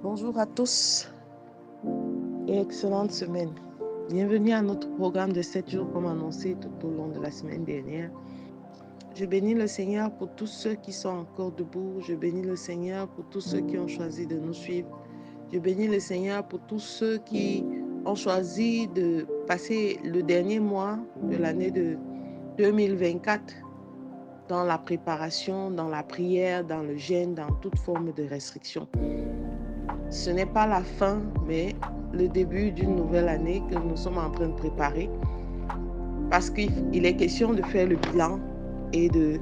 Bonjour à tous et excellente semaine. Bienvenue à notre programme de 7 jours comme annoncé tout au long de la semaine dernière. Je bénis le Seigneur pour tous ceux qui sont encore debout. Je bénis le Seigneur pour tous ceux qui ont choisi de nous suivre. Je bénis le Seigneur pour tous ceux qui ont choisi de passer le dernier mois de l'année de 2024 dans la préparation, dans la prière, dans le jeûne, dans toute forme de restriction. Ce n'est pas la fin, mais le début d'une nouvelle année que nous sommes en train de préparer, parce qu'il est question de faire le bilan et de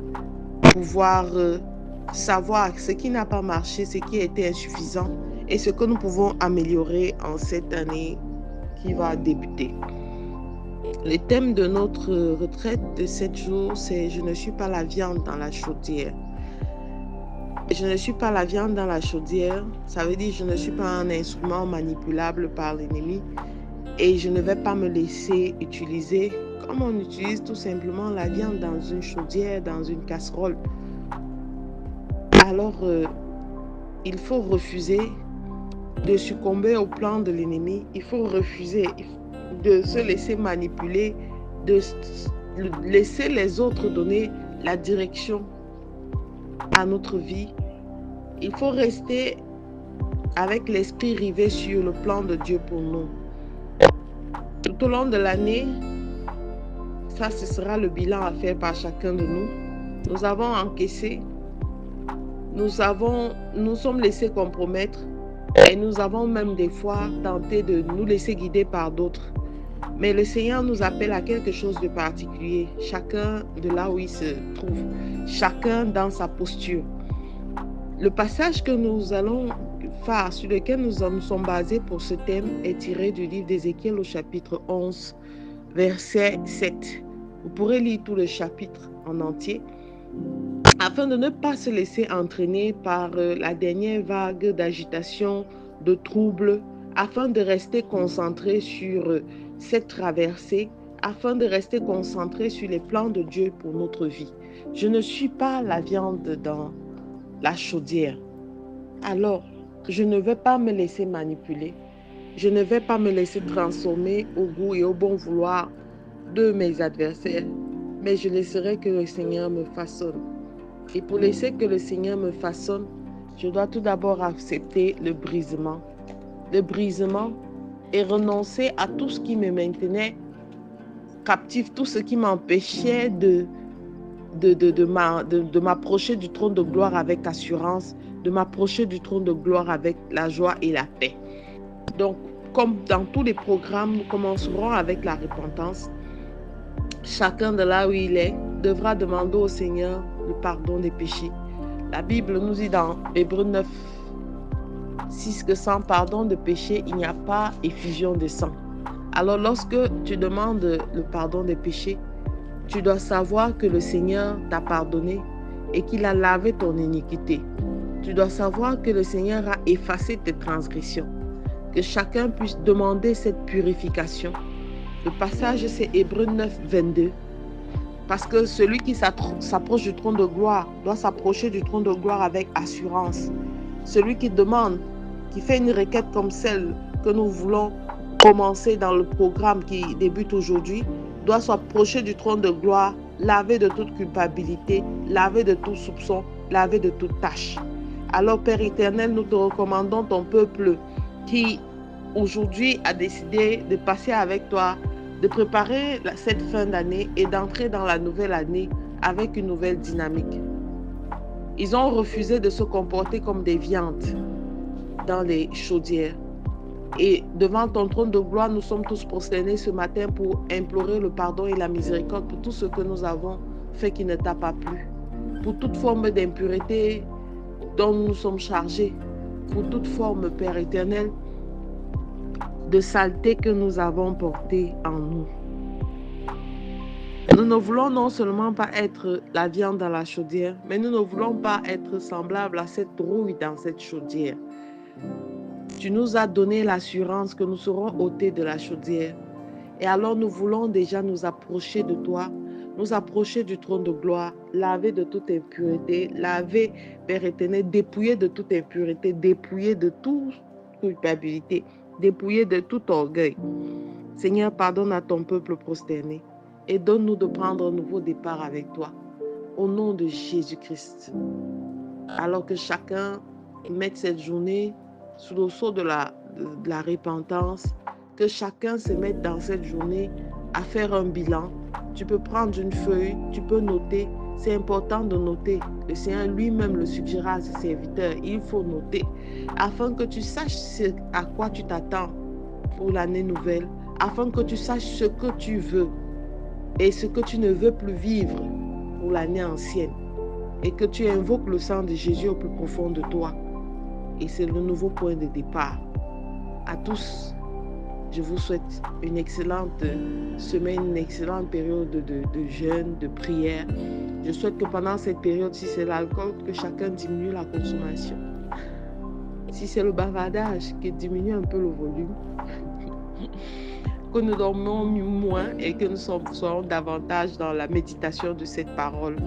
pouvoir savoir ce qui n'a pas marché, ce qui a été insuffisant et ce que nous pouvons améliorer en cette année qui va débuter. Le thème de notre retraite de 7 jours, c'est « Je ne suis pas la viande dans la chaudière ». Je ne suis pas la viande dans la chaudière, ça veut dire je ne suis pas un instrument manipulable par l'ennemi et je ne vais pas me laisser utiliser comme on utilise tout simplement la viande dans une chaudière, dans une casserole. Alors, il faut refuser de succomber au plan de l'ennemi, il faut refuser de se laisser manipuler, de laisser les autres donner la direction à notre vie. Il faut rester avec l'esprit rivé sur le plan de Dieu pour nous. Tout au long de l'année, ça, ce sera le bilan à faire par chacun de nous. Nous avons encaissé, nous sommes laissés compromettre et nous avons même des fois tenté de nous laisser guider par d'autres. Mais le Seigneur nous appelle à quelque chose de particulier, chacun de là où il se trouve, chacun dans sa posture. Le passage que nous allons faire, sur lequel nous sommes basés pour ce thème, est tiré du livre d'Ézéchiel au chapitre 11, verset 7. Vous pourrez lire tout le chapitre en entier, afin de ne pas se laisser entraîner par la dernière vague d'agitation, de troubles, afin de rester concentré sur cette traversée, afin de rester concentré sur les plans de Dieu pour notre vie. Je ne suis pas la viande dans la chaudière. Alors, je ne vais pas me laisser manipuler. Je ne vais pas me laisser transformer au goût et au bon vouloir de mes adversaires, mais je laisserai que le Seigneur me façonne. Et pour laisser que le Seigneur me façonne, je dois tout d'abord accepter le brisement. Le brisement et renoncer à tout ce qui me maintenait captif, tout ce qui m'empêchait de m'approcher du trône de gloire avec assurance, de m'approcher du trône de gloire avec la joie et la paix. Donc, comme dans tous les programmes, nous commencerons avec la repentance. Chacun de là où il est devra demander au Seigneur le pardon des péchés. La Bible nous dit dans Hébreux 9, 6 que sans pardon de péché, il n'y a pas effusion de sang. Alors lorsque tu demandes le pardon des péchés, tu dois savoir que le Seigneur t'a pardonné et qu'il a lavé ton iniquité. Tu dois savoir que le Seigneur a effacé tes transgressions. Que chacun puisse demander cette purification. Le passage, c'est Hébreux 9, 22. Parce que celui qui s'approche du trône de gloire doit s'approcher du trône de gloire avec assurance. Celui qui demande, qui fait une requête comme celle que nous voulons commencer dans le programme qui débute aujourd'hui, doit s'approcher du trône de gloire, lavé de toute culpabilité, lavé de tout soupçon, lavé de toute tâche. Alors, Père éternel, nous te recommandons ton peuple qui aujourd'hui a décidé de passer avec toi, de préparer cette fin d'année et d'entrer dans la nouvelle année avec une nouvelle dynamique. Ils ont refusé de se comporter comme des viandes dans les chaudières. Et devant ton trône de gloire, nous sommes tous prosternés ce matin pour implorer le pardon et la miséricorde pour tout ce que nous avons fait qui ne t'a pas plu, pour toute forme d'impurité dont nous sommes chargés, pour toute forme, Père éternel, de saleté que nous avons portée en nous. Nous ne voulons non seulement pas être la viande dans la chaudière, mais nous ne voulons pas être semblables à cette rouille dans cette chaudière. Tu nous as donné l'assurance que nous serons ôtés de la chaudière. Et alors nous voulons déjà nous approcher de toi nous approcher du trône de gloire, laver de toute impureté, laver, Père éternel, dépouiller de toute impureté, dépouiller de toute culpabilité, dépouiller de tout orgueil. Seigneur, pardonne à ton peuple prosterné et donne-nous de prendre un nouveau départ avec toi. Au nom de Jésus-Christ. Alors que chacun mette cette journée sous le sceau de la repentance, que chacun se mette dans cette journée à faire un bilan. Tu peux prendre une feuille, tu peux noter. C'est important de noter. Le Seigneur lui-même le suggérera à ses serviteurs. Il faut noter afin que tu saches à quoi tu t'attends pour l'année nouvelle, afin que tu saches ce que tu veux et ce que tu ne veux plus vivre pour l'année ancienne, et que tu invoques le sang de Jésus au plus profond de toi. Et c'est le nouveau point de départ. À tous, je vous souhaite une excellente semaine, une excellente période de jeûne, de prière. Je souhaite que pendant cette période, si c'est l'alcool, que chacun diminue la consommation. Si c'est le bavardage, que diminue un peu le volume. Que nous dormons moins et que nous soyons davantage dans la méditation de cette parole,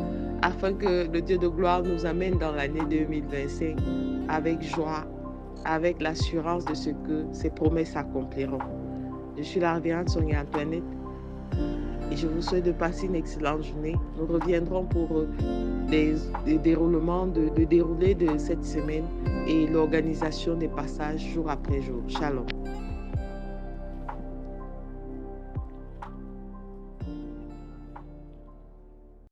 afin que le Dieu de gloire nous amène dans l'année 2025 avec joie, avec l'assurance de ce que ses promesses s'accompliront. Je suis la révérende Sonia Antoinette et je vous souhaite de passer une excellente journée. Nous reviendrons pour des déroulements, de déroulé de cette semaine et l'organisation des passages jour après jour. Shalom.